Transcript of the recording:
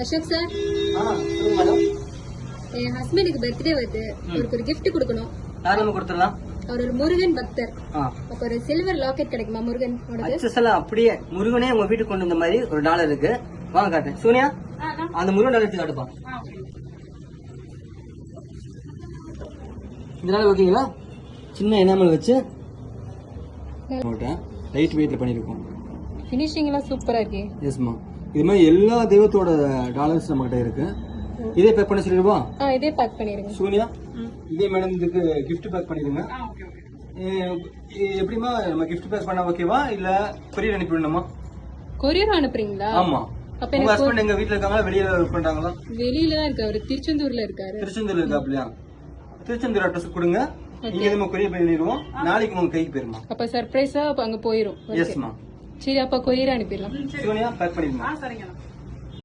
Ashok sir, madam, என் ஹஸ்பண்டுக்கு birthday வருது. அவருக்கு ஒரு gift கொடுக்கணும். யார் நம்ம கொடுத்துடலாம்? அவர் ஒரு முருகன் பக்தர். அப்ப ஒரு சில்வர் லாக்கெட் கிடைக்குமா முருகன்? அப்படியே முருகனே உங்க வீட்டுக்கு கொண்டு வந்த மாதிரி ஒரு டாலர் இருக்கு. வாங்க காட்டுறேன். சோனியா, அந்த முருகன் டாலர் எடுத்து காட்டுப்பா. இந்த டாலர் ஓகேங்களா? சின்ன எனாமல் வச்சு லைட் வெயிட்ல பண்ணிருக்கோம். ஃபினிஷிங் எல்லாம் சூப்பரா இருக்கு. எஸ்மா, இது மாதிரி எல்லா தெய்வத்தோட டாலர்ஸ் நம்ம கிட்ட இருக்கு. இதே பேக் பண்ண சொல்லிடுவா? இதே பேக் பண்ணிருங்க. சோனியா, இதே மேடம் இதுக்கு கிஃப்ட் பேக் பண்ணிடுங்க. எப்படிமா நம்ம கிஃப்ட் பேக் பண்ணா ஓகேவா இல்ல கொரியர் அனுப்பிடணுமா? கொரியர் அனுப்புறீங்களா? ஆமா. உங்க ஹஸ்பண்ட் எங்க வீட்ல இருக்காங்களா வெளியில ஒர்க் பண்றாங்களா? வெளியில தான் இருக்காரு. அவரு திருச்செந்தூர்ல இருக்காரு. திருச்செந்தூர்ல இருக்காப்லையா? திருச்செந்தூர் அட்ரஸ் கொடுங்க. இங்க நம்ம கொரியர் பண்ணிடுவோம். நாளைக்கு உங்க கைக்கு போயிருமா? அப்ப சர்ப்ரைஸா அங்க போயிரும். எஸ்மா. சரி, அப்ப கொரியர் அனுப்பிடலாம். சோனியா பேக் பண்ணிடுமா?